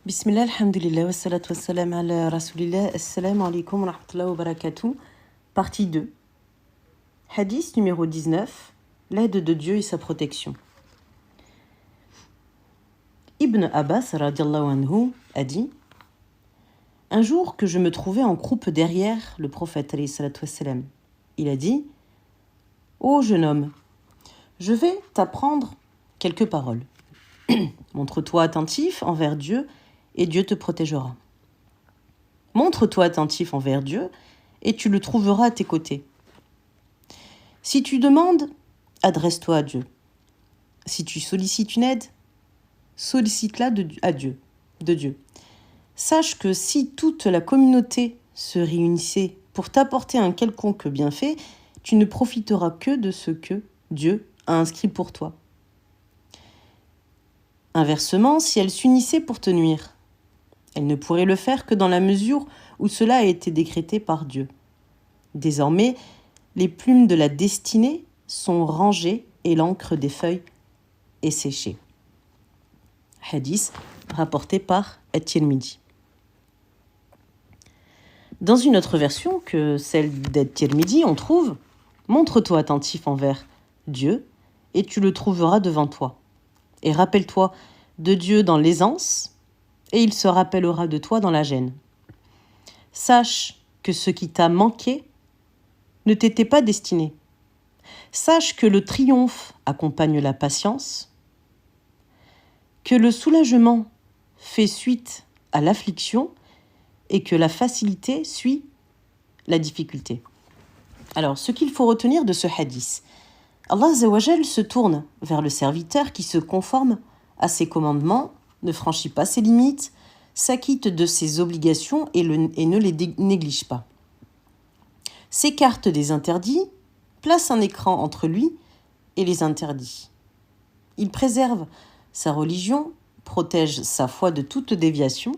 Bismillah, alhamdulillah, wassalatu wassalam ala rasulillah, assalamu alaikum wa rahmatullahi wa barakatuh. Partie 2. Hadith numéro 19, l'aide de Dieu et sa protection. Ibn Abbas radiallahu anhu a dit: un jour que je me trouvais en croupe derrière le prophète alayhi salatu wassalam, il a dit: ô jeune homme, je vais t'apprendre quelques paroles. Montre-toi attentif envers Dieu et Dieu te protégera. Montre-toi attentif envers Dieu et tu le trouveras à tes côtés. Si tu demandes, adresse-toi à Dieu. Si tu sollicites une aide, sollicite-la de Dieu. Sache que si toute la communauté se réunissait pour t'apporter un quelconque bienfait, tu ne profiteras que de ce que Dieu a inscrit pour toi. Inversement, si elle s'unissait pour te nuire, elle ne pourrait le faire que dans la mesure où cela a été décrété par Dieu. Désormais, les plumes de la destinée sont rangées et l'encre des feuilles est séchée. Hadith rapporté par At-Tirmidhi. Dans une autre version que celle d'At-Tirmidhi, on trouve: montre-toi attentif envers Dieu et tu le trouveras devant toi. Et rappelle-toi de Dieu dans l'aisance, et il se rappellera de toi dans la gêne. Sache que ce qui t'a manqué ne t'était pas destiné. Sache que le triomphe accompagne la patience, que le soulagement fait suite à l'affliction et que la facilité suit la difficulté. Alors, ce qu'il faut retenir de ce hadith: Allah Azza wa Jal se tourne vers le serviteur qui se conforme à ses commandements, ne franchit pas ses limites, s'acquitte de ses obligations et ne les néglige pas. S'écarte des interdits, place un écran entre lui et les interdits. Il préserve sa religion, protège sa foi de toute déviation,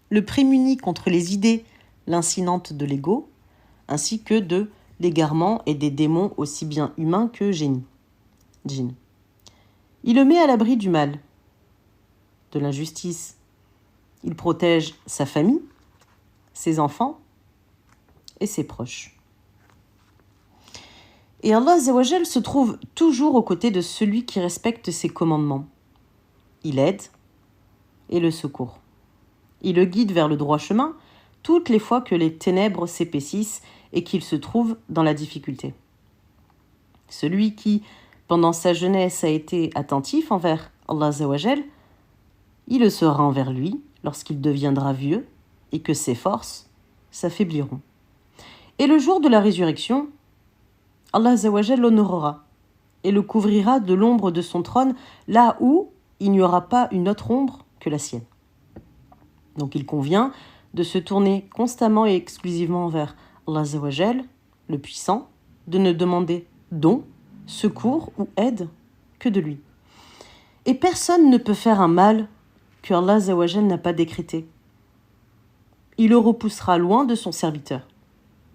le prémunit contre les idées lancinantes de l'ego, ainsi que de l'égarement et des démons aussi bien humains que djinns. Il le met à l'abri du mal, de l'injustice. Il protège sa famille, ses enfants et ses proches. Et Allah Azza wa Jal se trouve toujours aux côtés de celui qui respecte ses commandements. Il aide et le secourt. Il le guide vers le droit chemin toutes les fois que les ténèbres s'épaississent et qu'il se trouve dans la difficulté. Celui qui, pendant sa jeunesse, a été attentif envers Allah Azza wa Jal, il le sera envers lui lorsqu'il deviendra vieux et que ses forces s'affaibliront. Et le jour de la résurrection, Allah Azza wa Jal l'honorera et le couvrira de l'ombre de son trône là où il n'y aura pas une autre ombre que la sienne. Donc il convient de se tourner constamment et exclusivement vers Allah Azza wa Jal, le puissant, de ne demander don, secours ou aide que de lui. Et personne ne peut faire un mal que Allah Azza wa Jal n'a pas décrété. Il le repoussera loin de son serviteur.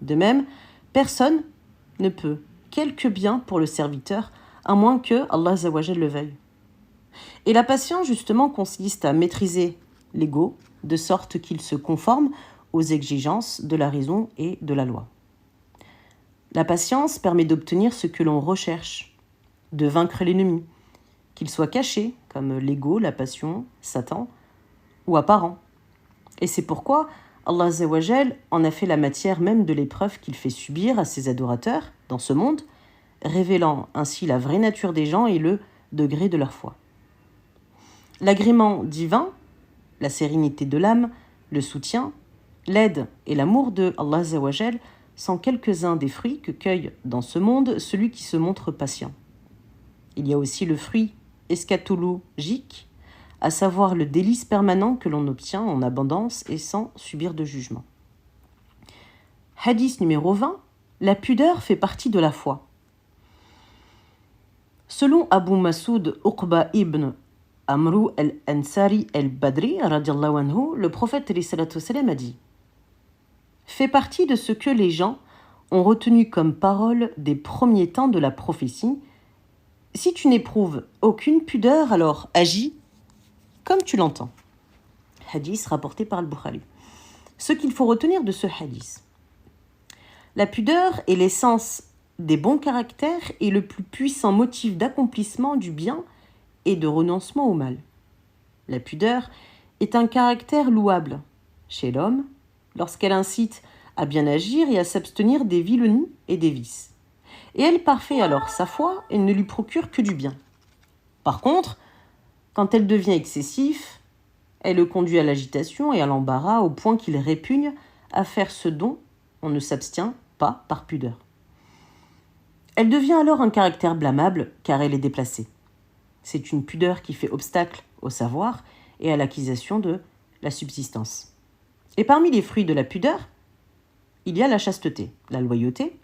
De même, personne ne peut quelque bien pour le serviteur, à moins que Allah Azza wa Jal le veuille. Et la patience, justement, consiste à maîtriser l'ego, de sorte qu'il se conforme aux exigences de la raison et de la loi. La patience permet d'obtenir ce que l'on recherche, de vaincre l'ennemi, qu'il soit caché, comme l'ego, la passion, Satan, ou apparent. Et c'est pourquoi Allah Azza wa Jal en a fait la matière même de l'épreuve qu'il fait subir à ses adorateurs dans ce monde, révélant ainsi la vraie nature des gens et le degré de leur foi. L'agrément divin, la sérénité de l'âme, le soutien, l'aide et l'amour de Allah Azza wa Jal sont quelques-uns des fruits que cueille dans ce monde celui qui se montre patient. Il y a aussi le fruit eschatologique, à savoir le délice permanent que l'on obtient en abondance et sans subir de jugement. Hadith numéro 20, la pudeur fait partie de la foi. Selon Abu Masoud Uqba ibn Amru al-Ansari al-Badri, radiallahu anhu, le prophète a dit: fait partie de ce que les gens ont retenu comme parole des premiers temps de la prophétie. Si tu n'éprouves aucune pudeur, alors agis comme tu l'entends. hadith rapporté par le Bukhari. Ce qu'il faut retenir de ce hadith. La pudeur est l'essence des bons caractères et le plus puissant motif d'accomplissement du bien et de renoncement au mal. La pudeur est un caractère louable chez l'homme lorsqu'elle incite à bien agir et à s'abstenir des vilenies et des vices. Et elle parfait alors sa foi et ne lui procure que du bien. Par contre, quand elle devient excessive, elle le conduit à l'agitation et à l'embarras au point qu'il répugne à faire ce dont on ne s'abstient pas par pudeur. Elle devient alors un caractère blâmable car elle est déplacée. C'est une pudeur qui fait obstacle au savoir et à l'acquisition de la subsistance. Et parmi les fruits de la pudeur, il y a la chasteté, la loyauté.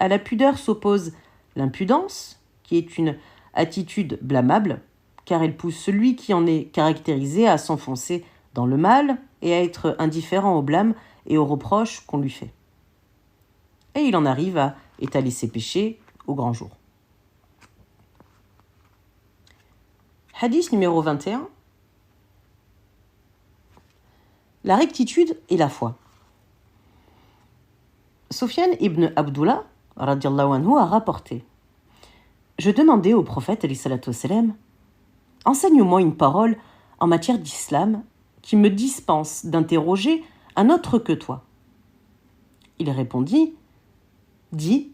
À la pudeur s'oppose l'impudence, qui est une attitude blâmable, car elle pousse celui qui en est caractérisé à s'enfoncer dans le mal et à être indifférent au blâme et aux reproches qu'on lui fait. Et il en arrive à étaler ses péchés au grand jour. Hadith numéro 21. La rectitude et la foi. Sufyan ibn Abdullah radiallahu anhu a rapporté: Je demandais au prophète alayhi salatu wassalam, enseigne-moi une parole en matière d'islam qui me dispense d'interroger un autre que toi. Il répondit: Dis,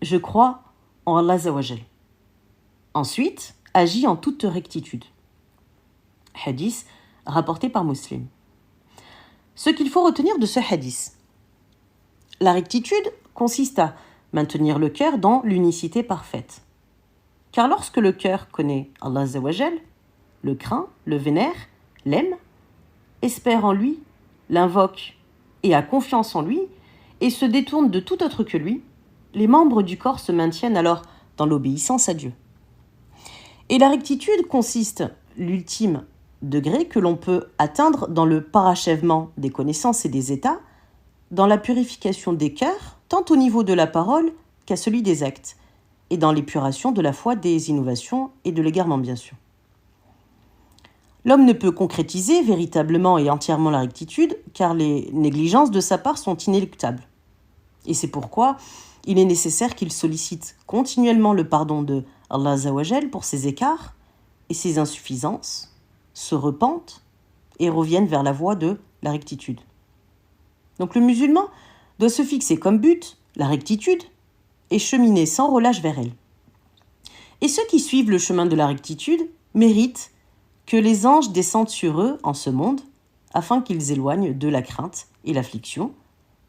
je crois en Allah Azawajal. Ensuite, agis en toute rectitude. Hadith rapporté par Muslim. Ce qu'il faut retenir de ce hadith. La rectitude consiste à maintenir le cœur dans l'unicité parfaite. Car lorsque le cœur connaît Allah Azawajal, le craint, le vénère, l'aime, espère en lui, l'invoque et a confiance en lui, et se détourne de tout autre que lui, les membres du corps se maintiennent alors dans l'obéissance à Dieu. Et la rectitude consiste, l'ultime degré que l'on peut atteindre dans le parachèvement des connaissances et des états, dans la purification des cœurs, tant au niveau de la parole qu'à celui des actes, et dans l'épuration de la foi des innovations et de l'égarement bien sûr. L'homme ne peut concrétiser véritablement et entièrement la rectitude, car les négligences de sa part sont inéluctables. Et c'est pourquoi il est nécessaire qu'il sollicite continuellement le pardon de Allah Azawajal pour ses écarts et ses insuffisances, se repente et revienne vers la voie de la rectitude. Donc le musulman doit se fixer comme but la rectitude et cheminer sans relâche vers elle. Et ceux qui suivent le chemin de la rectitude méritent que les anges descendent sur eux en ce monde afin qu'ils éloignent de la crainte et l'affliction,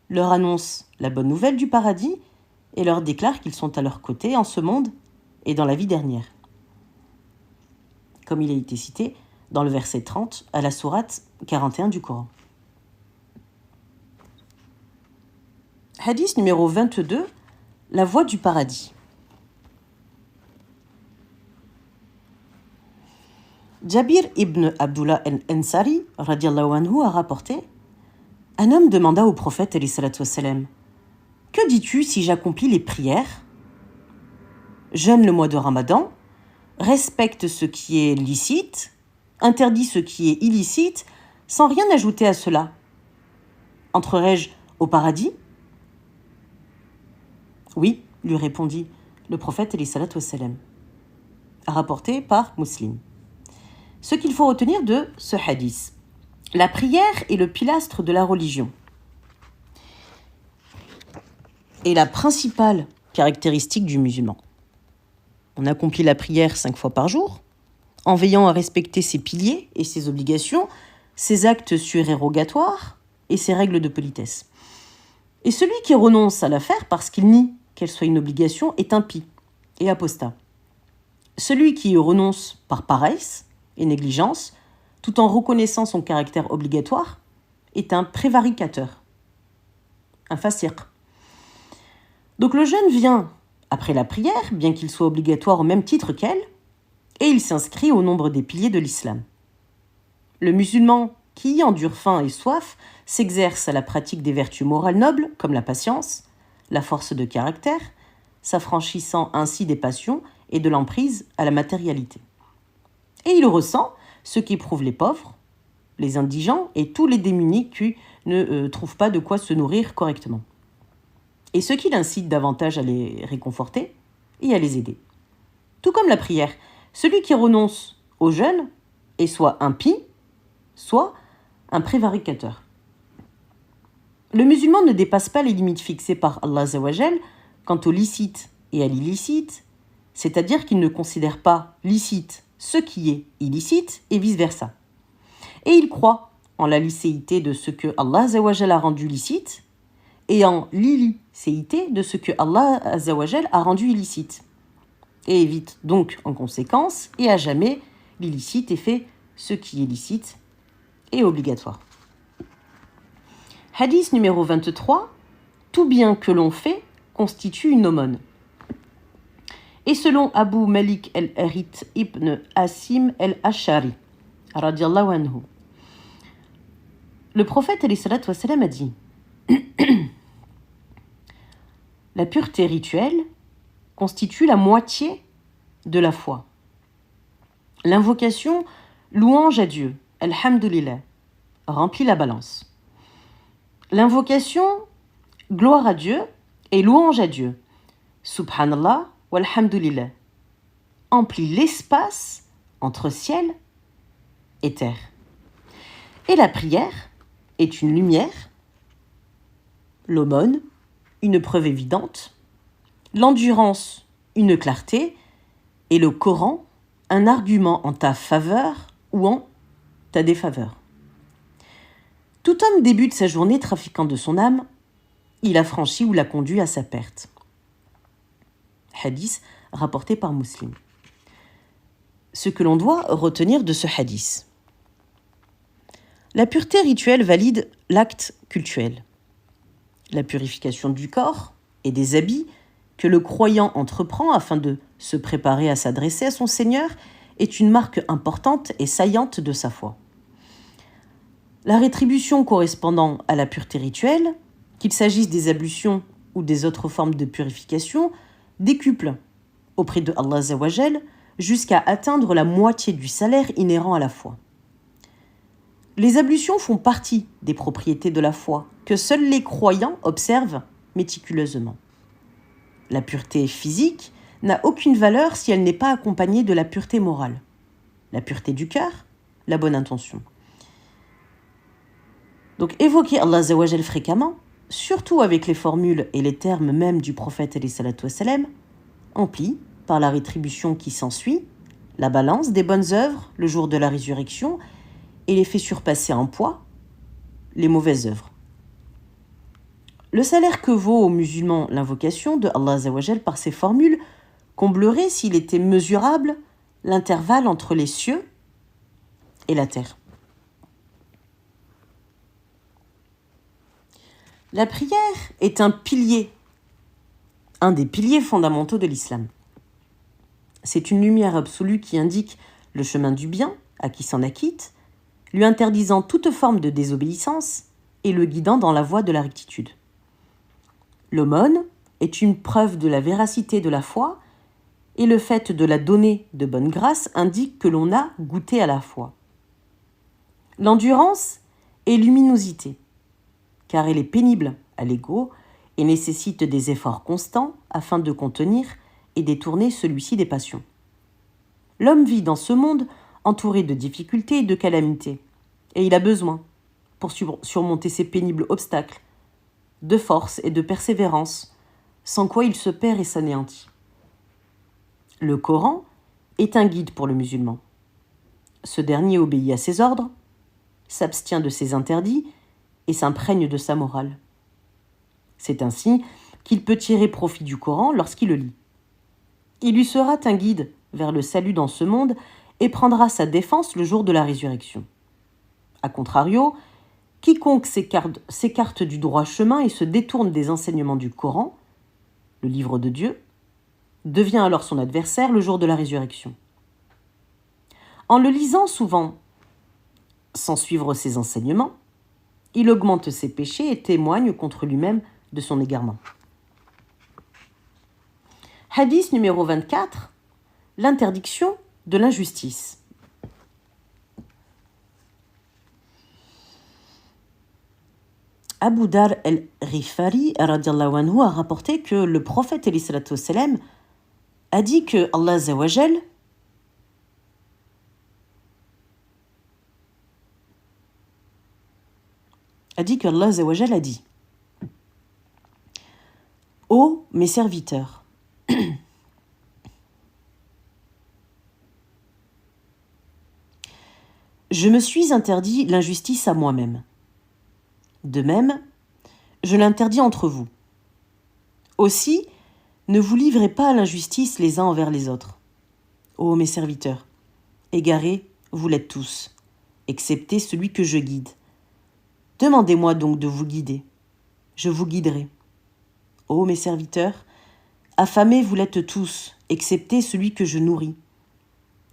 leur annoncent la bonne nouvelle du paradis et leur déclarent qu'ils sont à leur côté en ce monde et dans la vie dernière. Comme il a été cité dans le verset 30 à la sourate 41 du Coran. Hadith numéro 22, la voie du paradis. Jabir ibn Abdullah al-Ansari radiallahu anhu a rapporté: Un homme demanda au prophète alayhi salatu wassalam, que dis-tu si j'accomplis les prières, jeûne le mois de Ramadan, respecte ce qui est licite, interdit ce qui est illicite, sans rien ajouter à cela? Entrerai-je au paradis? Oui, lui répondit le prophète alayhi salatu wassalam, rapporté par Muslim. Ce qu'il faut retenir de ce hadith. La prière est le pilastre de la religion. Et la principale caractéristique du musulman. On accomplit la prière 5 fois par jour, en veillant à respecter ses piliers et ses obligations, ses actes surérogatoires et ses règles de politesse. Et celui qui renonce à la faire parce qu'il nie qu'elle soit une obligation est impie et apostat. Celui qui y renonce par paresse et négligence, tout en reconnaissant son caractère obligatoire, est un prévaricateur, un fasiq. Donc le jeûne vient après la prière, bien qu'il soit obligatoire au même titre qu'elle, et il s'inscrit au nombre des piliers de l'islam. Le musulman qui y endure faim et soif s'exerce à la pratique des vertus morales nobles comme la patience, la force de caractère, s'affranchissant ainsi des passions et de l'emprise à la matérialité. Et il ressent ce qu'éprouvent les pauvres, les indigents et tous les démunis qui ne trouvent pas de quoi se nourrir correctement. Et ce qui l'incite davantage à les réconforter et à les aider. Tout comme la prière, celui qui renonce au jeûne est soit impie, soit un prévaricateur. Le musulman ne dépasse pas les limites fixées par Allah Azzawajal quant au licite et à l'illicite, c'est-à-dire qu'il ne considère pas licite ce qui est illicite et vice-versa. Et il croit en la licéité de ce que Allah Azzawajal a rendu licite et en l'illicéité de ce que Allah Azzawajal a rendu illicite. Et évite donc en conséquence et à jamais l'illicite et fait ce qui est licite et obligatoire. Hadith numéro 23. Tout bien que l'on fait constitue une aumône. Et selon Abu Malik el-Harith ibn Asim el-Ashari, radiallahu anhu, le prophète alayhi salatu wassalam a dit la pureté rituelle constitue la moitié de la foi. L'invocation louange à Dieu, alhamdulillah, remplit la balance. L'invocation gloire à Dieu et louange à Dieu, subhanallah walhamdulillah, emplit l'espace entre ciel et terre. Et la prière est une lumière, l'aumône, une preuve évidente, l'endurance, une clarté, et le Coran, un argument en ta faveur ou en ta défaveur. Tout homme débute sa journée trafiquant de son âme, il a franchi ou l'a conduit à sa perte. Hadith rapporté par Muslim. Ce que l'on doit retenir de ce hadith. La pureté rituelle valide l'acte cultuel. La purification du corps et des habits que le croyant entreprend afin de se préparer à s'adresser à son Seigneur est une marque importante et saillante de sa foi. La rétribution correspondant à la pureté rituelle, qu'il s'agisse des ablutions ou des autres formes de purification, décuple auprès de Allah Azzawajal jusqu'à atteindre la moitié du salaire inhérent à la foi. Les ablutions font partie des propriétés de la foi que seuls les croyants observent méticuleusement. La pureté physique n'a aucune valeur si elle n'est pas accompagnée de la pureté morale, la pureté du cœur, la bonne intention. Donc évoquer Allah Azzawajal fréquemment, surtout avec les formules et les termes même du prophète alayhi salatu wassalam, emplit, par la rétribution qui s'ensuit, la balance des bonnes œuvres le jour de la résurrection et les fait surpasser en poids les mauvaises œuvres. Le salaire que vaut aux musulmans l'invocation de Allah Azzawajal par ces formules comblerait, s'il était mesurable, l'intervalle entre les cieux et la terre. La prière est un des piliers fondamentaux de l'islam. C'est une lumière absolue qui indique le chemin du bien à qui s'en acquitte, lui interdisant toute forme de désobéissance et le guidant dans la voie de la rectitude. L'aumône est une preuve de la véracité de la foi et le fait de la donner de bonne grâce indique que l'on a goûté à la foi. L'endurance est luminosité, car elle est pénible à l'ego et nécessite des efforts constants afin de contenir et détourner celui-ci des passions. L'homme vit dans ce monde entouré de difficultés et de calamités, et il a besoin, pour surmonter ces pénibles obstacles, de force et de persévérance, sans quoi il se perd et s'anéantit. Le Coran est un guide pour le musulman. Ce dernier obéit à ses ordres, s'abstient de ses interdits et s'imprègne de sa morale. C'est ainsi qu'il peut tirer profit du Coran lorsqu'il le lit. Il lui sera un guide vers le salut dans ce monde et prendra sa défense le jour de la résurrection. A contrario, quiconque s'écarte du droit chemin et se détourne des enseignements du Coran, le livre de Dieu, devient alors son adversaire le jour de la résurrection. En le lisant souvent sans suivre ses enseignements, il augmente ses péchés et témoigne contre lui-même de son égarement. Hadith numéro 24, l'interdiction de l'injustice. Abu Dar el-Rifari radiallahu anhu a rapporté que le prophète alayhi salatu wassalam a dit que Allah azza wa jal a dit Ô mes serviteurs, je me suis interdit l'injustice à moi-même. De même, je l'interdis entre vous. Aussi, ne vous livrez pas à l'injustice les uns envers les autres. Ô mes serviteurs, égarés, vous l'êtes tous, excepté celui que je guide. Demandez-moi donc de vous guider. Je vous guiderai. Ô mes serviteurs, affamés vous l'êtes tous, excepté celui que je nourris.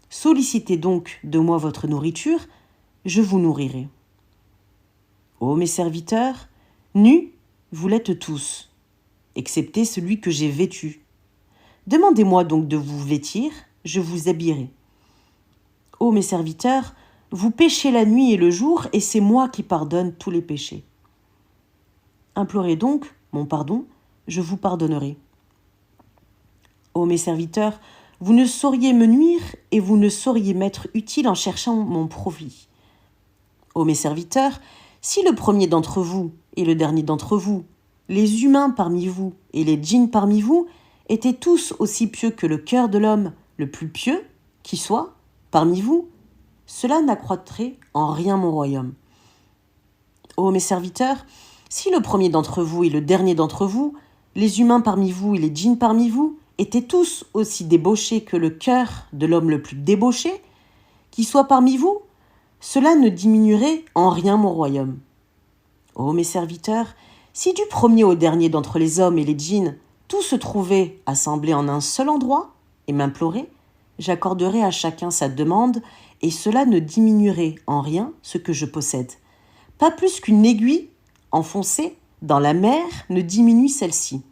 Sollicitez donc de moi votre nourriture, je vous nourrirai. Ô mes serviteurs, nus vous l'êtes tous, excepté celui que j'ai vêtu. Demandez-moi donc de vous vêtir, je vous habillerai. Ô mes serviteurs, vous péchez la nuit et le jour, et c'est moi qui pardonne tous les péchés. Implorez donc mon pardon, je vous pardonnerai. Ô mes serviteurs, vous ne sauriez me nuire et vous ne sauriez m'être utile en cherchant mon profit. Ô mes serviteurs, si le premier d'entre vous et le dernier d'entre vous, les humains parmi vous et les djinns parmi vous, étaient tous aussi pieux que le cœur de l'homme le plus pieux qui soit parmi vous, cela n'accroîtrait en rien mon royaume. Ô mes serviteurs, si le premier d'entre vous et le dernier d'entre vous, les humains parmi vous et les djinns parmi vous, étaient tous aussi débauchés que le cœur de l'homme le plus débauché, qui soit parmi vous, cela ne diminuerait en rien mon royaume. Ô mes serviteurs, si du premier au dernier d'entre les hommes et les djinns, tout se trouvait assemblé en un seul endroit et m'implorait, j'accorderais à chacun sa demande et cela ne diminuerait en rien ce que je possède. Pas plus qu'une aiguille enfoncée dans la mer ne diminue celle-ci.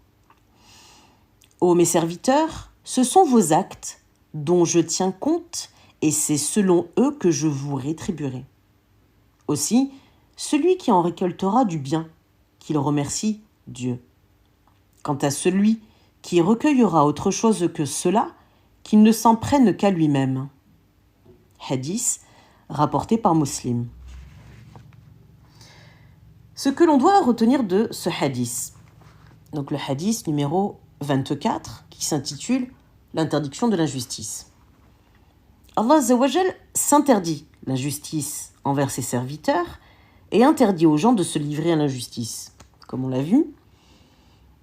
Ô mes serviteurs, ce sont vos actes dont je tiens compte et c'est selon eux que je vous rétribuerai. Aussi, celui qui en récoltera du bien, qu'il remercie Dieu. Quant à celui qui recueillera autre chose que cela, qu'il ne s'en prenne qu'à lui-même. Hadith, rapporté par Muslim. Ce que l'on doit retenir de ce hadith. Donc le hadith numéro 24, qui s'intitule « L'interdiction de l'injustice ». Allah Azza wa Jal s'interdit l'injustice envers ses serviteurs et interdit aux gens de se livrer à l'injustice. Comme on l'a vu,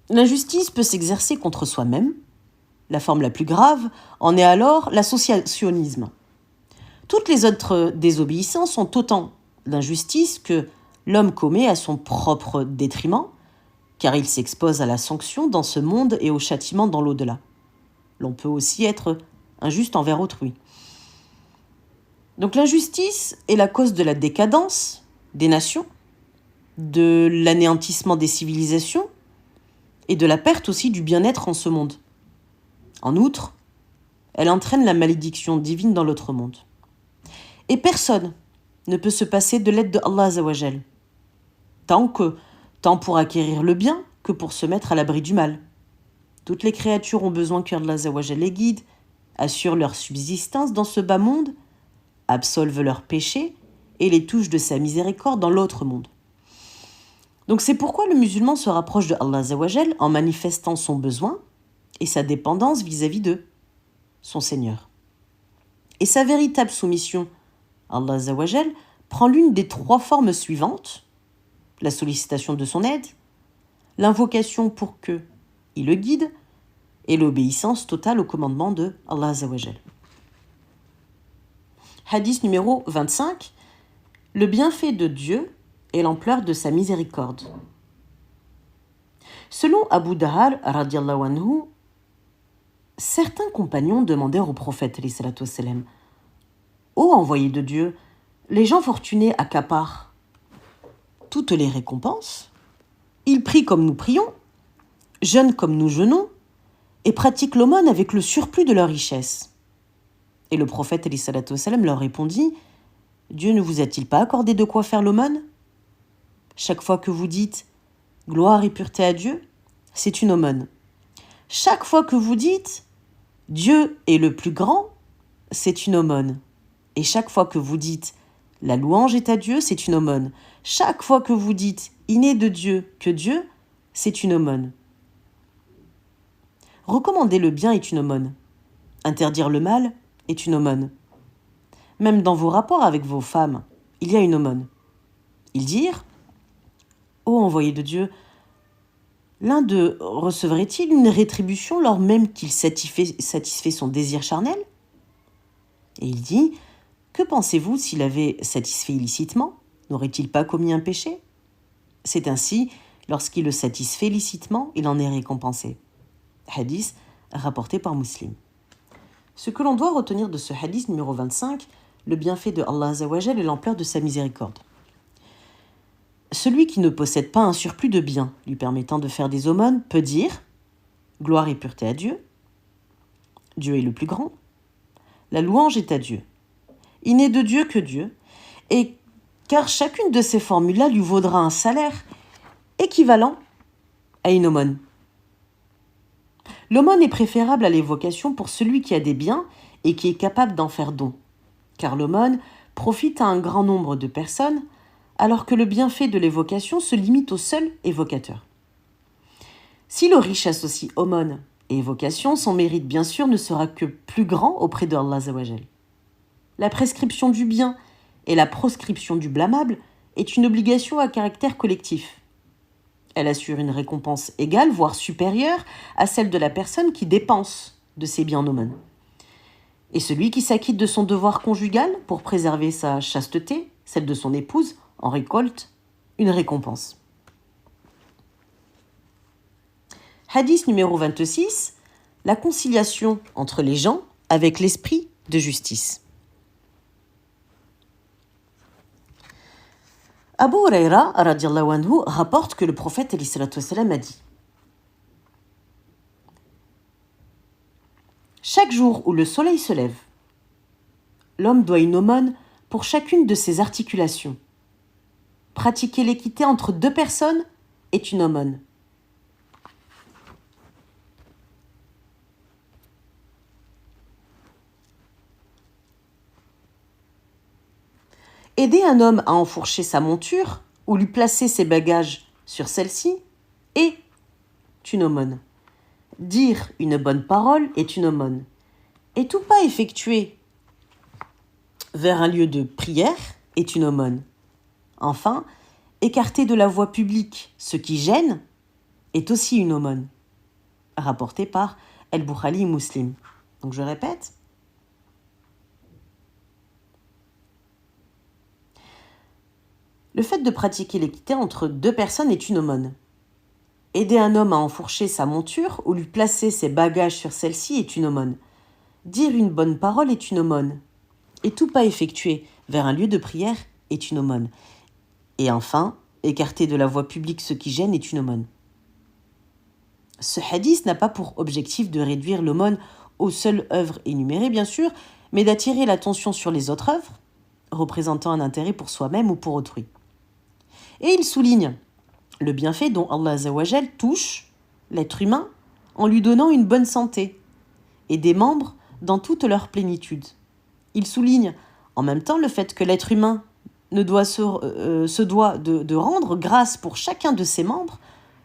l'injustice peut s'exercer contre soi-même. La forme la plus grave en est alors l'associationnisme. Toutes les autres désobéissances sont autant d'injustices que l'homme commet à son propre détriment, car il s'expose à la sanction dans ce monde et au châtiment dans l'au-delà. L'on peut aussi être injuste envers autrui. Donc l'injustice est la cause de la décadence des nations, de l'anéantissement des civilisations et de la perte aussi du bien-être en ce monde. En outre, elle entraîne la malédiction divine dans l'autre monde. Et personne ne peut se passer de l'aide de Allah Azza wa Jal, tant pour acquérir le bien que pour se mettre à l'abri du mal. Toutes les créatures ont besoin qu'Allah Azza wa Jal les guide, assure leur subsistance dans ce bas monde, absolve leurs péchés et les touche de sa miséricorde dans l'autre monde. Donc c'est pourquoi le musulman se rapproche de Allah Azza wa Jal en manifestant son besoin et sa dépendance vis-à-vis de son Seigneur. Et sa véritable soumission à Allah Azza wa Jal prend l'une des trois formes suivantes: la sollicitation de son aide, l'invocation pour que il le guide et l'obéissance totale au commandement de Allah Azza wa Jal. Hadith numéro 25. Le bienfait de Dieu et l'ampleur de sa miséricorde. Selon Abu Dar radiallahu anhu, certains compagnons demandèrent au prophète alayhi salatu wassalam: Ô envoyé de Dieu, les gens fortunés accaparent toutes les récompenses, ils prient comme nous prions, jeûnent comme nous jeûnons, et pratiquent l'aumône avec le surplus de leur richesse. Et le prophète alayhi salatu wassalam leur répondit: Dieu ne vous a-t-il pas accordé de quoi faire l'aumône? Chaque fois que vous dites « gloire et pureté à Dieu », c'est une aumône. Chaque fois que vous dites « Dieu est le plus grand », c'est une aumône. Et chaque fois que vous dites « la louange est à Dieu », c'est une aumône. Chaque fois que vous dites « il n'est de Dieu que Dieu », c'est une aumône. Recommander le bien est une aumône. Interdire le mal est une aumône. Même dans vos rapports avec vos femmes, il y a une aumône. Ils dirent « Ô envoyé de Dieu, l'un d'eux recevrait-il une rétribution lors même qu'il satisfait son désir charnel ?» Et il dit « Que pensez-vous s'il avait satisfait illicitement? N'aurait-il pas commis un péché? C'est ainsi, lorsqu'il le satisfait licitement, il en est récompensé. » Hadith rapporté par Muslim. Ce que l'on doit retenir de ce hadith numéro 25, le bienfait de Allah Azzawajal et l'ampleur de sa miséricorde. Celui qui ne possède pas un surplus de biens lui permettant de faire des aumônes peut dire « Gloire et pureté à Dieu »,« Dieu est le plus grand »,« La louange est à Dieu »,« Il n'est de Dieu que Dieu », et car chacune de ces formules-là lui vaudra un salaire équivalent à une aumône. L'aumône est préférable à l'évocation pour celui qui a des biens et qui est capable d'en faire don, car l'aumône profite à un grand nombre de personnes, alors que le bienfait de l'évocation se limite au seul évocateur. Si le riche associe aumône et évocation, son mérite bien sûr ne sera que plus grand auprès de Allah Azzawajal. La prescription du bien et la proscription du blâmable est une obligation à caractère collectif. Elle assure une récompense égale, voire supérieure, à celle de la personne qui dépense de ses biens en aumône. Et celui qui s'acquitte de son devoir conjugal pour préserver sa chasteté, celle de son épouse, en récolte une récompense. Hadith numéro 26, la conciliation entre les gens avec l'esprit de justice. Abu Huraira radiallahu anhu rapporte que le prophète a dit « Chaque jour où le soleil se lève, l'homme doit une aumône pour chacune de ses articulations. Pratiquer l'équité entre deux personnes est une aumône. Aider un homme à enfourcher sa monture ou lui placer ses bagages sur celle-ci est une aumône. Dire une bonne parole est une aumône. Et tout pas effectué vers un lieu de prière est une aumône. Enfin, écarter de la voie publique ce qui gêne est aussi une aumône. Rapporté par Al-Bukhari Muslim. Donc je répète. Le fait de pratiquer l'équité entre deux personnes est une aumône. Aider un homme à enfourcher sa monture ou lui placer ses bagages sur celle-ci est une aumône. Dire une bonne parole est une aumône. Et tout pas effectué vers un lieu de prière est une aumône. Et enfin, écarter de la voie publique ce qui gêne est une aumône. Ce hadith n'a pas pour objectif de réduire l'aumône aux seules œuvres énumérées, bien sûr, mais d'attirer l'attention sur les autres œuvres, représentant un intérêt pour soi-même ou pour autrui. Et il souligne le bienfait dont Allah Azzawajal touche l'être humain en lui donnant une bonne santé et des membres dans toute leur plénitude. Il souligne en même temps le fait que l'être humain se doit de rendre grâce pour chacun de ses membres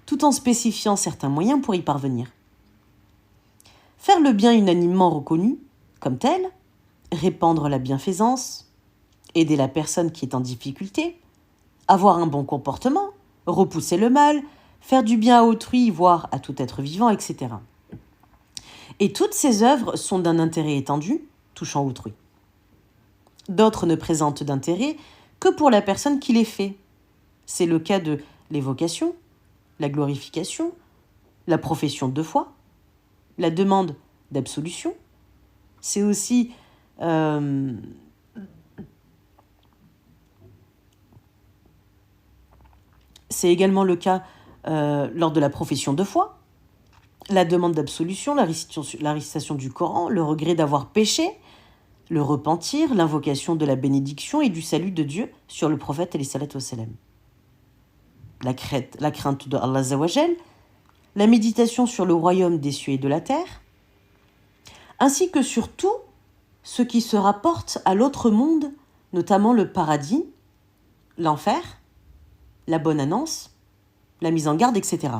tout en spécifiant certains moyens pour y parvenir. Faire le bien unanimement reconnu comme tel, répandre la bienfaisance, aider la personne qui est en difficulté, avoir un bon comportement, repousser le mal, faire du bien à autrui, voire à tout être vivant, etc. Et toutes ces œuvres sont d'un intérêt étendu, touchant autrui. D'autres ne présentent d'intérêt que pour la personne qui les fait. C'est le cas de l'évocation, la glorification, la profession de foi, la demande d'absolution. C'est aussi c'est également le cas lors de la profession de foi, la demande d'absolution, la récitation du Coran, le regret d'avoir péché, le repentir, l'invocation de la bénédiction et du salut de Dieu sur le prophète alayhi salatu wassalam. la crainte de Allah Azawajal, la méditation sur le royaume des cieux et de la terre, ainsi que sur tout ce qui se rapporte à l'autre monde, notamment le paradis, l'enfer, la bonne annonce, la mise en garde, etc.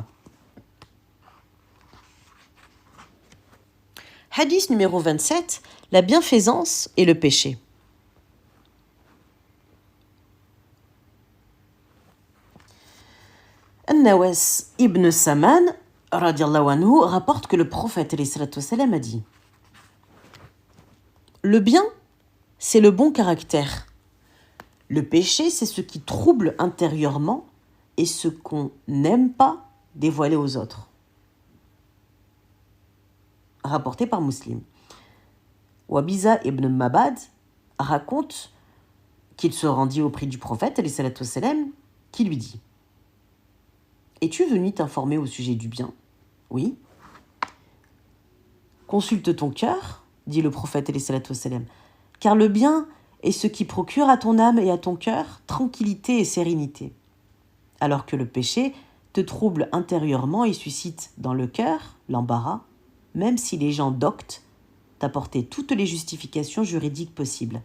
Hadith numéro 27, la bienfaisance et le péché. An-Nawas ibn Saman radiallahu anhu rapporte que le prophète a dit: le bien, c'est le bon caractère. Le péché, c'est ce qui trouble intérieurement et ce qu'on n'aime pas dévoiler aux autres. Rapporté par Muslim. Wabiza ibn Mabad raconte qu'il se rendit auprès du prophète qui lui dit: es-tu venu t'informer au sujet du bien? Oui. Consulte ton cœur, dit le prophète car le bien est ce qui procure à ton âme et à ton cœur tranquillité et sérénité, alors que le péché te trouble intérieurement et suscite dans le cœur l'embarras, même si les gens doctes t'apportaient toutes les justifications juridiques possibles.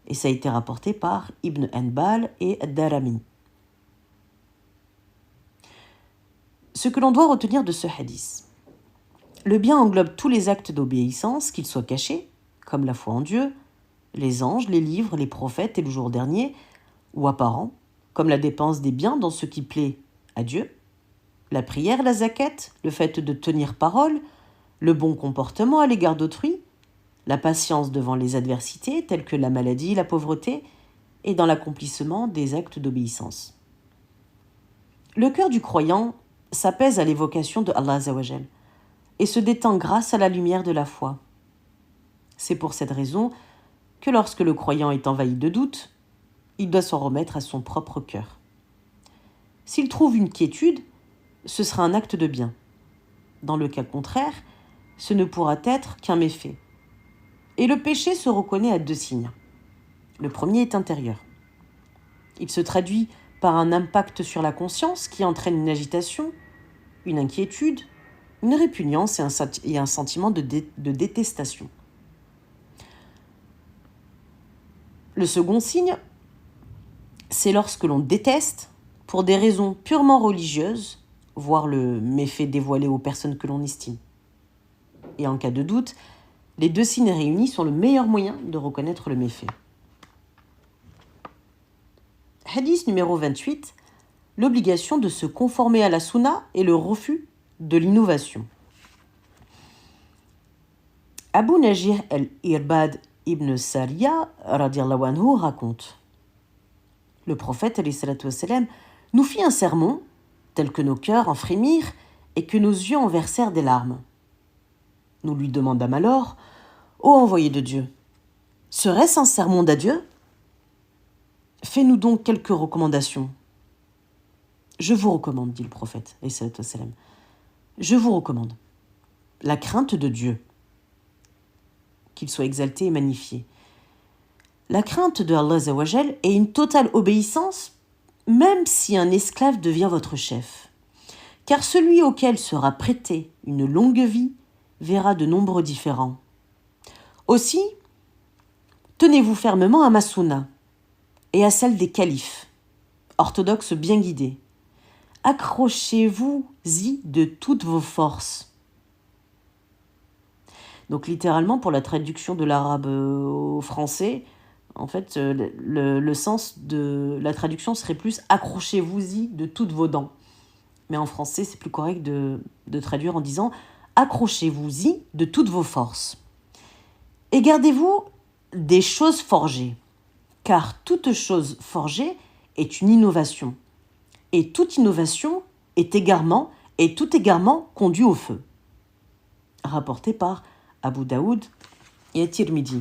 Et ça a été rapporté par Ibn Hanbal et Ad-Darami. Ce que l'on doit retenir de ce hadith: le bien englobe tous les actes d'obéissance, qu'ils soient cachés, comme la foi en Dieu, les anges, les livres, les prophètes et le jour dernier, ou apparents, comme la dépense des biens dans ce qui plaît à Dieu, la prière, la zakat, le fait de tenir parole, le bon comportement à l'égard d'autrui, la patience devant les adversités telles que la maladie, la pauvreté, et dans l'accomplissement des actes d'obéissance. Le cœur du croyant s'apaise à l'évocation de Allah Azawajal et se détend grâce à la lumière de la foi. C'est pour cette raison que lorsque le croyant est envahi de doutes, il doit s'en remettre à son propre cœur. S'il trouve une quiétude, ce sera un acte de bien. Dans le cas contraire, ce ne pourra être qu'un méfait. Et le péché se reconnaît à 2 signes. Le premier est intérieur. Il se traduit par un impact sur la conscience qui entraîne une agitation, une inquiétude, une répugnance et un sentiment de détestation. Le second signe, c'est lorsque l'on déteste, pour des raisons purement religieuses, voire le méfait dévoilé aux personnes que l'on estime. Et en cas de doute, les 2 signes réunis sont le meilleur moyen de reconnaître le méfait. Hadith numéro 28, l'obligation de se conformer à la sunna et le refus de l'innovation. Abu Najih al-Irbad ibn Sariya radiallahu anhu raconte: le prophète nous fit un sermon tel que nos cœurs en frémirent et que nos yeux en versèrent des larmes. Nous lui demandâmes alors: ô envoyé de Dieu, serait-ce un sermon d'adieu? Fais-nous donc quelques recommandations. Je vous recommande, dit le prophète, je vous recommande la crainte de Dieu, qu'il soit exalté et magnifié. La crainte de Allah Azawajal est une totale obéissance, même si un esclave devient votre chef. Car celui auquel sera prêtée une longue vie verra de nombreux différends. Aussi, tenez-vous fermement à ma sunna et à celle des califes, orthodoxes bien guidés. Accrochez-vous-y de toutes vos forces. Donc littéralement, pour la traduction de l'arabe au français, en fait, le sens de la traduction serait plus « accrochez-vous-y de toutes vos dents ». Mais en français, c'est plus correct de traduire en disant « accrochez-vous-y de toutes vos forces ». Et gardez-vous des choses forgées, car toute chose forgée est une innovation. Et toute innovation est égarement, et tout égarement conduit au feu. Rapporté par Abu Daoud et Tirmidhi.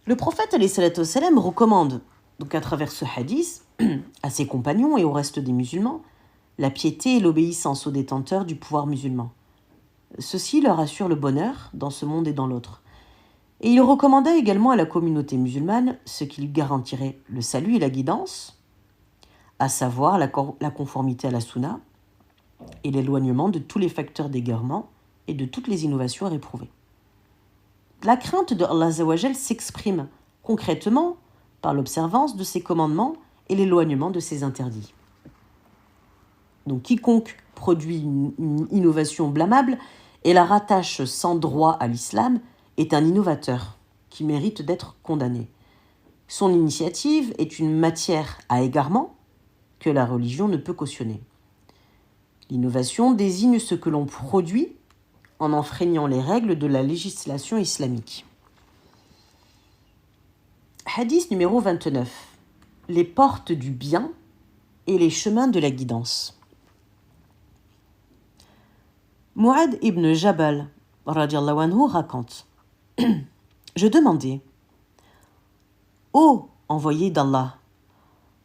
Le prophète recommande, donc à travers ce hadith, à ses compagnons et au reste des musulmans, la piété et l'obéissance aux détenteurs du pouvoir musulman. Ceci leur assure le bonheur dans ce monde et dans l'autre. Et il recommanda également à la communauté musulmane ce qui lui garantirait le salut et la guidance, à savoir la conformité à la sunna et l'éloignement de tous les facteurs d'égarement et de toutes les innovations à réprouver. La crainte de Allah Azzawajal s'exprime concrètement par l'observance de ses commandements et l'éloignement de ses interdits. Donc quiconque produit une innovation blâmable et la rattache sans droit à l'islam est un innovateur qui mérite d'être condamné. Son initiative est une matière à égarement que la religion ne peut cautionner. L'innovation désigne ce que l'on produit en enfreignant les règles de la législation islamique. Hadith numéro 29. Les portes du bien et les chemins de la guidance. Mu'ad ibn Jabal radiallahu anhu raconte « Je demandais, ô envoyé d'Allah,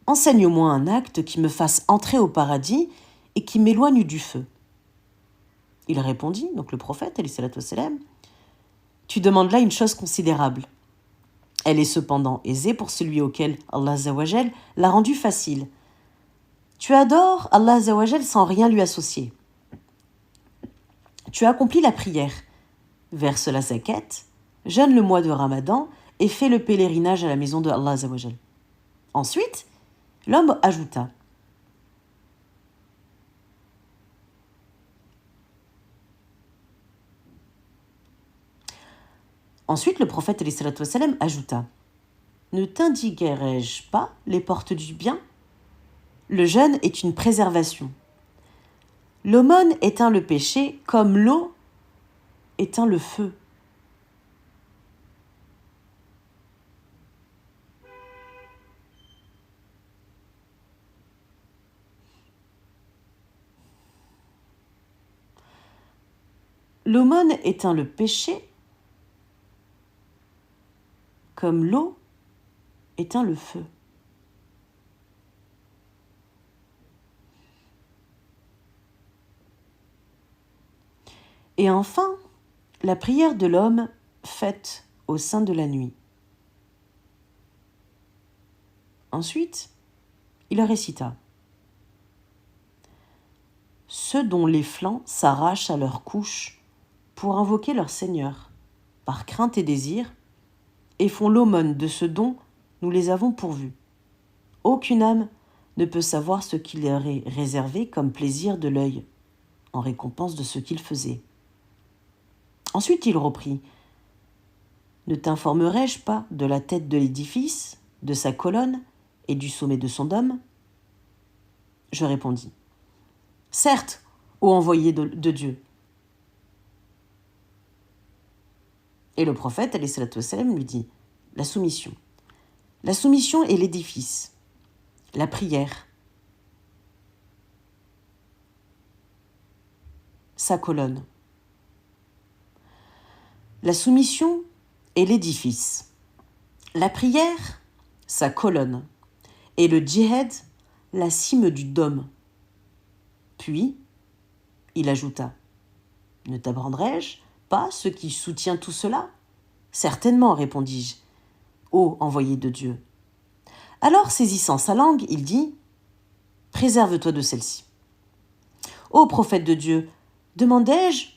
enseigne-moi un acte qui me fasse entrer au paradis et qui m'éloigne du feu. » Il répondit, donc le prophète, alayhi salatu wassalam, « Tu demandes là une chose considérable. Elle est cependant aisée pour celui auquel Allah Azzawajal l'a rendue facile. Tu adores Allah Azzawajal sans rien lui associer. Tu accomplis la prière, verse la zakat, jeûne le mois de Ramadan et fais le pèlerinage à la maison de Allah Azzawajal. » Ensuite, l'homme ajouta, Ensuite, le prophète alayhi salatu wassalam ajouta « Ne t'indiquerai-je pas les portes du bien ? Le jeûne est une préservation. L'aumône éteint le péché comme l'eau éteint le feu. L'aumône éteint le péché comme l'eau éteint le feu. Et enfin, la prière de l'homme faite au sein de la nuit. Ensuite, il récita « Ceux dont les flancs s'arrachent à leur couche pour invoquer leur Seigneur, par crainte et désir, et font l'aumône de ce dont nous les avons pourvus. Aucune âme ne peut savoir ce qu'il leur est réservé comme plaisir de l'œil, en récompense de ce qu'ils faisaient. » Ensuite il reprit « Ne t'informerai-je pas de la tête de l'édifice, de sa colonne et du sommet de son dôme ?» Je répondis « Certes, ô envoyé de Dieu. » Et le prophète, alayhi salatu wassalam, lui dit « La soumission. La soumission est l'édifice, la prière, sa colonne. La soumission est l'édifice, la prière, sa colonne, et le djihad, la cime du dôme. » Puis, il ajouta « Ne t'apprendrai-je pas ce qui soutient tout cela ? » Certainement, répondis-je, ô envoyé de Dieu. Alors, saisissant sa langue, il dit « Préserve-toi de celle-ci. » Ô prophète de Dieu, demandai-je,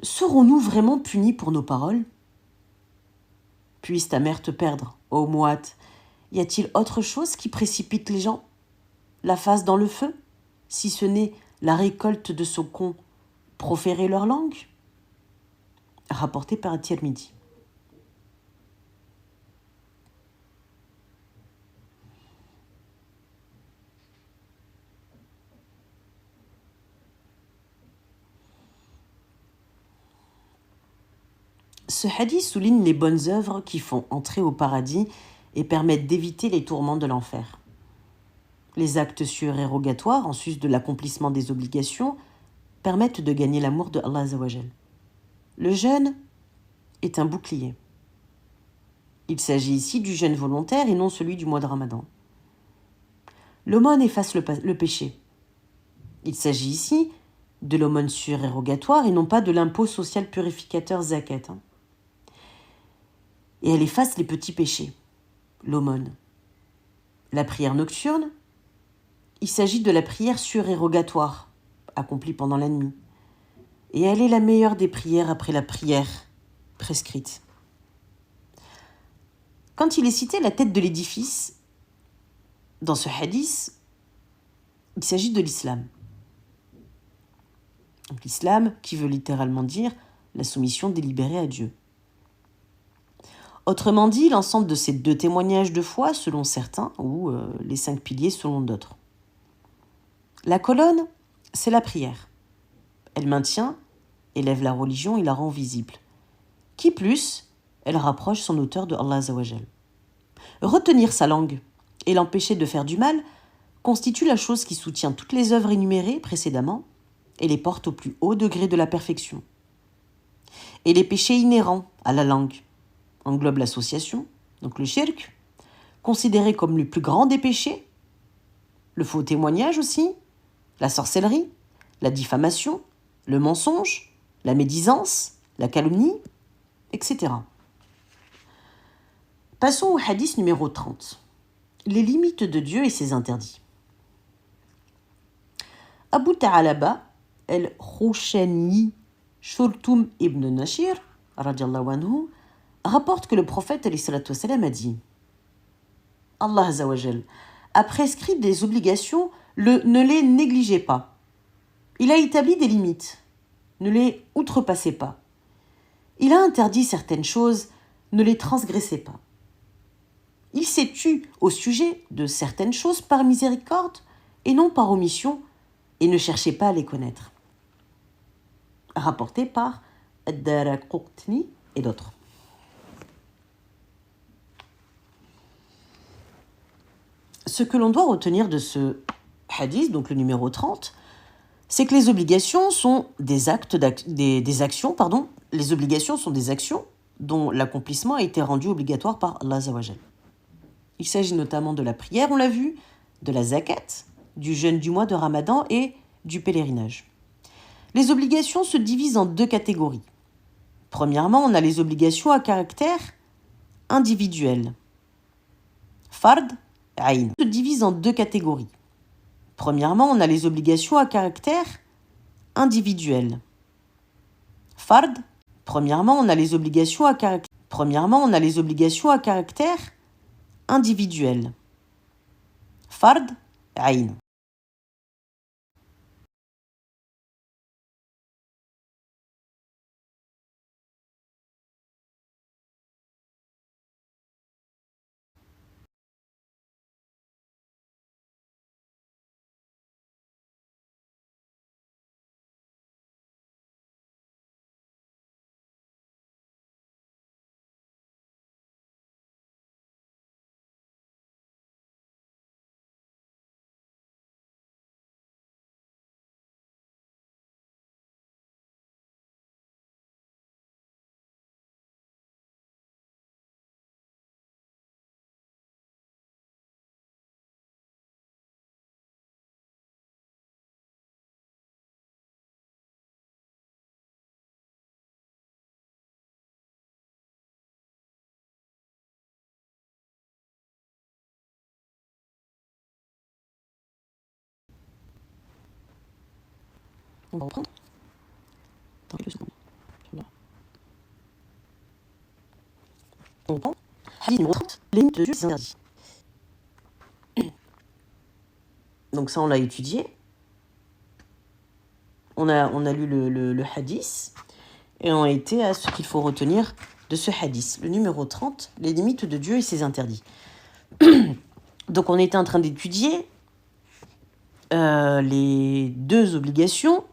serons-nous vraiment punis pour nos paroles ? Puisse ta mère te perdre, ô Mu'ad. Y a-t-il autre chose qui précipite les gens ? La face dans le feu, si ce n'est la récolte de ce qu'ont proféré leur langue ? Rapporté par At-Tirmidhi. Ce hadith souligne les bonnes œuvres qui font entrer au paradis et permettent d'éviter les tourments de l'enfer. Les actes surérogatoires, en sus de l'accomplissement des obligations, permettent de gagner l'amour de Allah Azzawajal. Le jeûne est un bouclier. Il s'agit ici du jeûne volontaire et non celui du mois de Ramadan. L'aumône efface le péché. Il s'agit ici de l'aumône surérogatoire et non pas de l'impôt social purificateur zakat. et elle efface les petits péchés. L'aumône. La prière nocturne, il s'agit de la prière surérogatoire, accomplie pendant la nuit. Et elle est la meilleure des prières après la prière prescrite. Quand il est cité la tête de l'édifice, dans ce hadith, il s'agit de l'islam. Donc l'islam qui veut littéralement dire la soumission délibérée à Dieu. Autrement dit, l'ensemble de ces 2 témoignages de foi selon certains, ou les 5 piliers selon d'autres. La colonne, c'est la prière. Elle maintient, élève la religion et la rend visible. Qui plus, elle rapproche son auteur de Allah Azawajal. Retenir sa langue et l'empêcher de faire du mal constitue la chose qui soutient toutes les œuvres énumérées précédemment et les porte au plus haut degré de la perfection. Et les péchés inhérents à la langue englobent l'association, donc le shirk, considéré comme le plus grand des péchés, le faux témoignage aussi, la sorcellerie, la diffamation, le mensonge, la médisance, la calomnie, etc. Passons au hadith numéro 30. Les limites de Dieu et ses interdits. Abu Ta'alaba el-Khushani Shurtum ibn Nashir radiallahu anhu, rapporte que le prophète a dit Allah Azawajal a prescrit des obligations, ne les négligez pas. Il a établi des limites, ne les outrepassez pas. Il a interdit certaines choses, ne les transgressez pas. Il s'est tu au sujet de certaines choses par miséricorde et non par omission, et ne cherchez pas à les connaître. Rapporté par Ad-Daraqutni et d'autres. Ce que l'on doit retenir de ce hadith, donc le numéro 30, c'est que les obligations sont des actions. Les obligations sont des actions dont l'accomplissement a été rendu obligatoire par Allah Azawajal. Il s'agit notamment de la prière, on l'a vu, de la zakat, du jeûne du mois de Ramadan et du pèlerinage. Les obligations se divisent en 2 catégories. Premièrement, on a les obligations à caractère individuel. Fard, ayn. Se divise en 2 catégories. Premièrement, on a les obligations à caractère individuel. Fard. Premièrement, on a les obligations à caractère individuel. Fard, ayn. On va reprendre. Attends quelques secondes. On reprend. Hadith numéro 30, les limites de Dieu et ses interdits. Donc ça, on l'a étudié. On a lu le hadith et on a été à ce qu'il faut retenir de ce hadith. Le numéro 30, les limites de Dieu et ses interdits. Donc on était en train d'étudier les 2 obligations,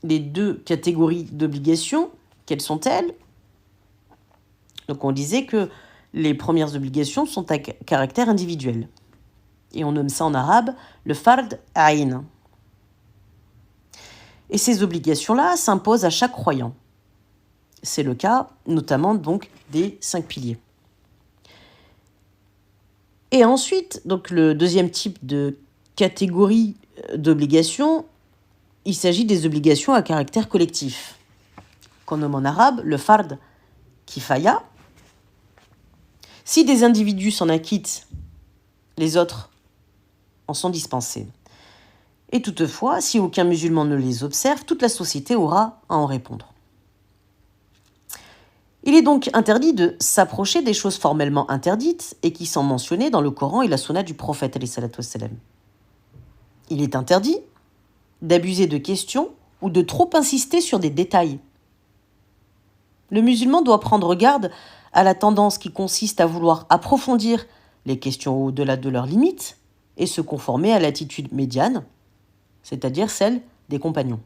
les 2 catégories d'obligations. Quelles sont-elles? Donc on disait que les premières obligations sont à caractère individuel. Et on nomme ça en arabe le fard ayn. Et ces obligations-là s'imposent à chaque croyant. C'est le cas notamment donc des 5 piliers. Et ensuite, donc le deuxième type de catégorie d'obligations, il s'agit des obligations à caractère collectif, qu'on nomme en arabe le fard kifaya, Si des individus s'en acquittent, les autres en sont dispensés. Et toutefois, si aucun musulman ne les observe, toute la société aura à en répondre. Il est donc interdit de s'approcher des choses formellement interdites et qui sont mentionnées dans le Coran et la Sunna du prophète. Il est interdit d'abuser de questions ou de trop insister sur des détails. Le musulman doit prendre garde à la tendance qui consiste à vouloir approfondir les questions au-delà de leurs limites et se conformer à l'attitude médiane, c'est-à-dire celle des compagnons.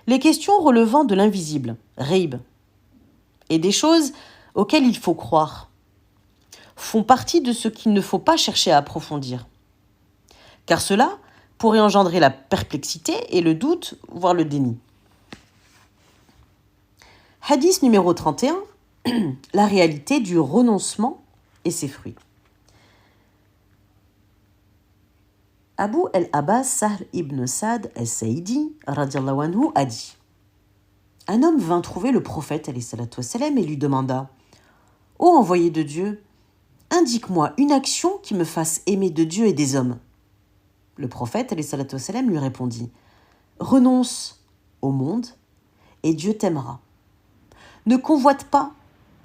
Les questions relevant de l'invisible, ghaib, et des choses auxquelles il faut croire, font partie de ce qu'il ne faut pas chercher à approfondir. Car cela pourrait engendrer la perplexité et le doute, voire le déni. Hadith numéro 31, la réalité du renoncement et ses fruits. Abu al-Abbas Sahl ibn Sa'd al-Saïdi radiallahu anhu a dit: un homme vint trouver le prophète alayhi salatu wassalam, et lui demanda: ô envoyé de Dieu, indique-moi une action qui me fasse aimer de Dieu et des hommes. Le prophète alayhi salatu wassalam, lui répondit: renonce au monde et Dieu t'aimera. Ne convoite pas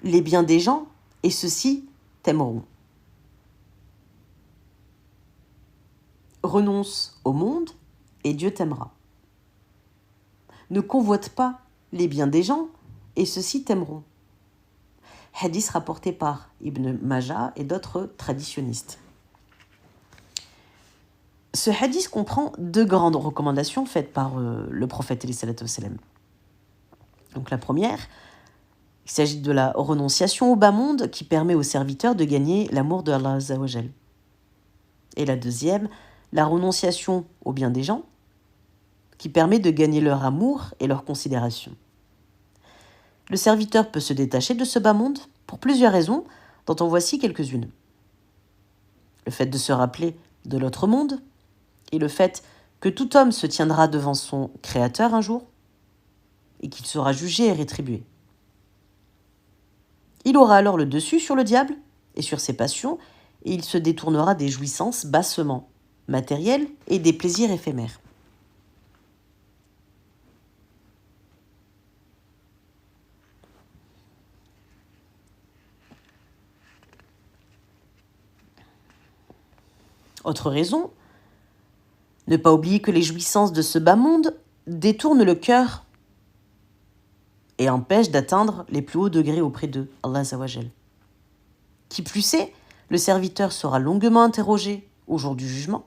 les biens des gens et ceux-ci t'aimeront. Renonce au monde et Dieu t'aimera. Ne convoite pas les biens des gens et ceux-ci t'aimeront. Hadith rapporté par Ibn Majah et d'autres traditionnistes. Ce hadith comprend deux grandes recommandations faites par le prophète alayhi salatu wassalam. Donc la première, il s'agit de la renonciation au bas monde qui permet aux serviteurs de gagner l'amour de Allah Azza wa Jal. Et la deuxième, la renonciation au bien des gens qui permet de gagner leur amour et leur considération. Le serviteur peut se détacher de ce bas monde pour plusieurs raisons, dont en voici quelques-unes. Le fait de se rappeler de l'autre monde et le fait que tout homme se tiendra devant son Créateur un jour et qu'il sera jugé et rétribué. Il aura alors le dessus sur le diable et sur ses passions et il se détournera des jouissances bassement matérielles et des plaisirs éphémères. Autre raison, ne pas oublier que les jouissances de ce bas monde détournent le cœur et empêchent d'atteindre les plus hauts degrés auprès d'eux, Allah Azza wa Jal. Qui plus est, le serviteur sera longuement interrogé au jour du jugement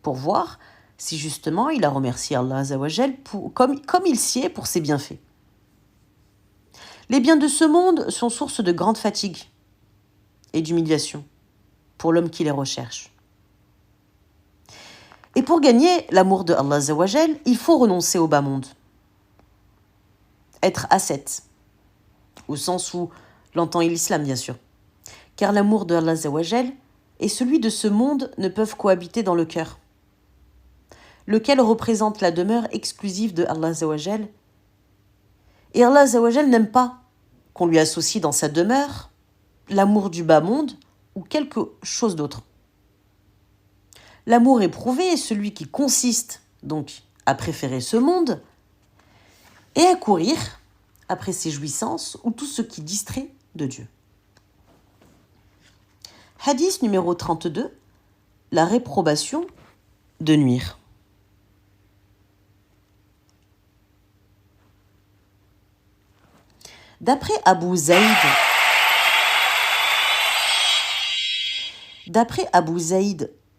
pour voir si justement il a remercié Allah Azza wa Jal comme il s'y est pour ses bienfaits. Les biens de ce monde sont source de grande fatigue et d'humiliation pour l'homme qui les recherche. Et pour gagner l'amour de Allah Azza wa Jal, il faut renoncer au bas monde. Être ascète, au sens où l'entend l'islam bien sûr. Car l'amour de Allah Azza wa Jal et celui de ce monde ne peuvent cohabiter dans le cœur, lequel représente la demeure exclusive de Allah Azza wa Jal. Et Allah Azza wa Jal n'aime pas qu'on lui associe dans sa demeure l'amour du bas monde ou quelque chose d'autre. L'amour éprouvé est celui qui consiste donc à préférer ce monde et à courir après ses jouissances ou tout ce qui distrait de Dieu. Hadith numéro 32, la réprobation de nuire. D'après Abu Zaïd,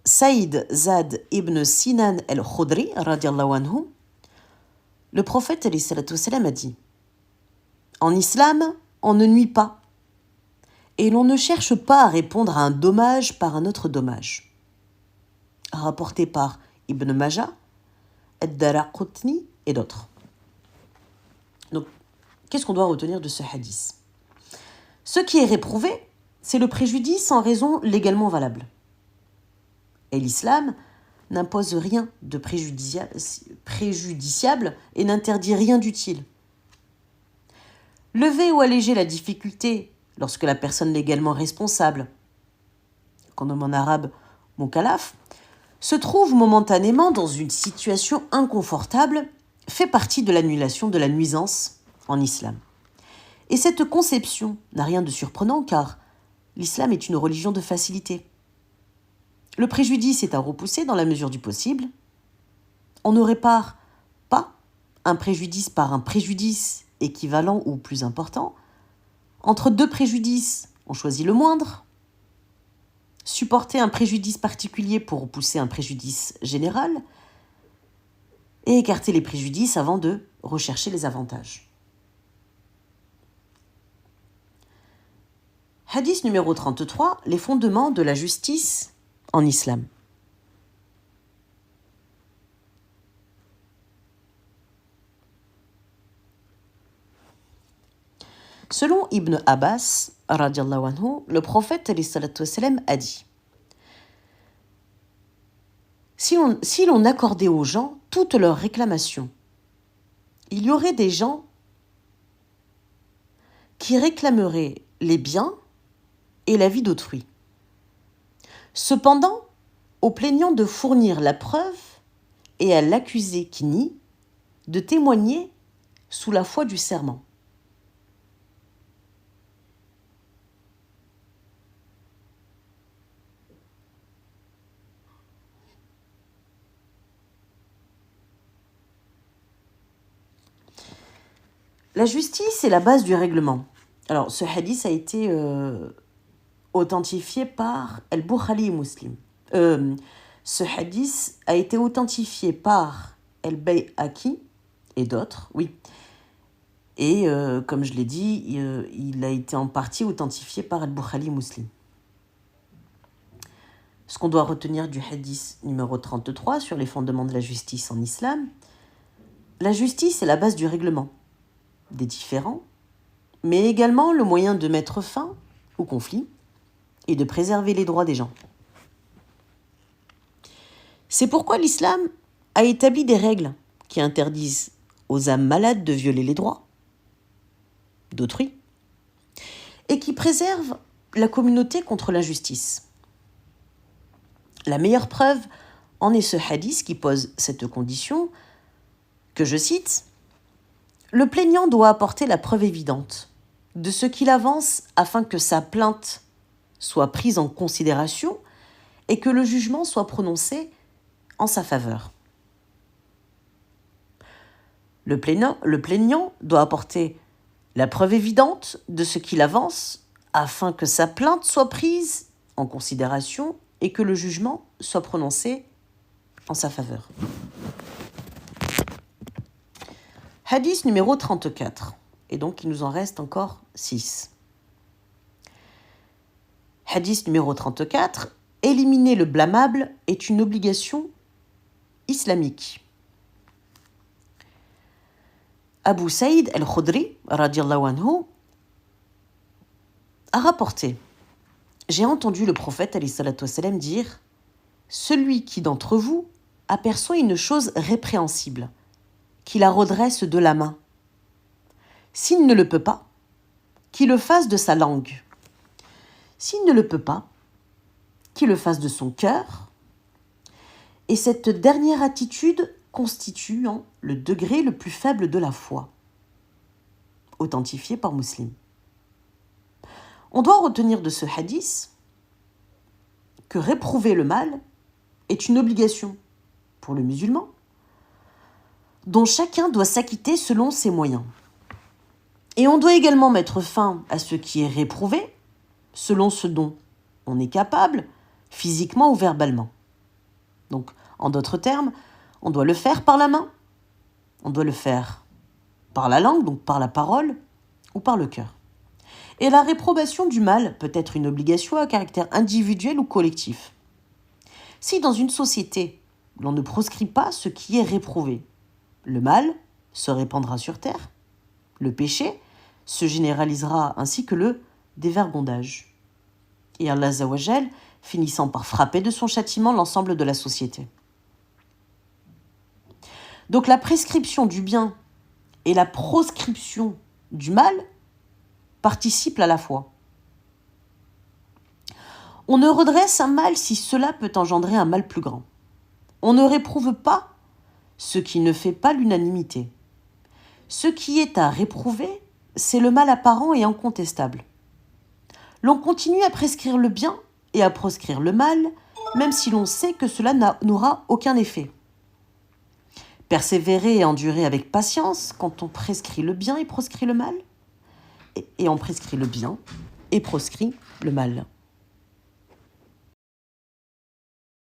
Saïd Zad ibn Sinan al-Khudri, radiallahu anhu, le prophète alayhi salatu wassalam a dit: en islam, on ne nuit pas et l'on ne cherche pas à répondre à un dommage par un autre dommage. Rapporté par Ibn Majah, Ad-Daraqutni et d'autres. Donc, qu'est-ce qu'on doit retenir de ce hadith? Ce qui est réprouvé, c'est le préjudice en raison légalement valable. Et l'islam n'impose rien de préjudiciable et n'interdit rien d'utile. Lever ou alléger la difficulté lorsque la personne légalement responsable, qu'on nomme en arabe mukallaf, se trouve momentanément dans une situation inconfortable, fait partie de l'annulation de la nuisance en islam. Et cette conception n'a rien de surprenant car l'islam est une religion de facilité. Le préjudice est à repousser dans la mesure du possible. On ne répare pas un préjudice par un préjudice équivalent ou plus important. Entre deux préjudices, on choisit le moindre. Supporter un préjudice particulier pour repousser un préjudice général et écarter les préjudices avant de rechercher les avantages. Hadith numéro 33, les fondements de la justice en islam. Selon Ibn Abbas, radiallahu anhu, le prophète a dit « Si l'on accordait aux gens toutes leurs réclamations, il y aurait des gens qui réclameraient les biens et la vie d'autrui. Cependant, au plaignant de fournir la preuve et à l'accusé qui nie, de témoigner sous la foi du serment. » La justice est la base du règlement. Alors, ce hadith a été authentifié par Al-Bukhari et Muslim. Ce hadith a été authentifié par Al-Bayhaqi et d'autres, oui. Et comme je l'ai dit, il a été en partie authentifié par Al-Bukhari et Muslim. Ce qu'on doit retenir du hadith numéro 33 sur les fondements de la justice en islam, la justice est la base du règlement des différends, mais également le moyen de mettre fin au conflit et de préserver les droits des gens. C'est pourquoi l'islam a établi des règles qui interdisent aux âmes malades de violer les droits d'autrui et qui préservent la communauté contre l'injustice. La meilleure preuve en est ce hadith qui pose cette condition que je cite: le plaignant doit apporter la preuve évidente de ce qu'il avance afin que sa plainte soit prise en considération et que le jugement soit prononcé en sa faveur. Le plaignant doit apporter la preuve évidente de ce qu'il avance afin que sa plainte soit prise en considération et que le jugement soit prononcé en sa faveur. Hadith numéro 34. Et donc, il nous en reste encore 6. Hadith numéro 34. Éliminer le blâmable est une obligation islamique. Abu Saïd al-Khudri, radiallahu anhu, a rapporté: j'ai entendu le prophète alayhi salatu wassalam dire: celui qui d'entre vous aperçoit une chose répréhensible, qui la redresse de la main. S'il ne le peut pas, qu'il le fasse de sa langue. S'il ne le peut pas, qu'il le fasse de son cœur. Et cette dernière attitude constituant le degré le plus faible de la foi. Authentifié par Muslim. On doit retenir de ce hadith que réprouver le mal est une obligation pour le musulman, dont chacun doit s'acquitter selon ses moyens. Et on doit également mettre fin à ce qui est réprouvé, selon ce dont on est capable, physiquement ou verbalement. Donc, en d'autres termes, on doit le faire par la main, on doit le faire par la langue, donc par la parole, ou par le cœur. Et la réprobation du mal peut être une obligation à caractère individuel ou collectif. Si dans une société, l'on ne proscrit pas ce qui est réprouvé, le mal se répandra sur terre, le péché se généralisera ainsi que le dévergondage. Et Allah Azza wa Jal finissant par frapper de son châtiment l'ensemble de la société. Donc la prescription du bien et la proscription du mal participent à la fois. On ne redresse un mal si cela peut engendrer un mal plus grand. On ne réprouve pas ce qui ne fait pas l'unanimité. Ce qui est à réprouver, c'est le mal apparent et incontestable. L'on continue à prescrire le bien et à proscrire le mal, même si l'on sait que cela n'aura aucun effet. Persévérer et endurer avec patience quand on prescrit le bien et proscrit le mal, et on prescrit le bien et proscrit le mal.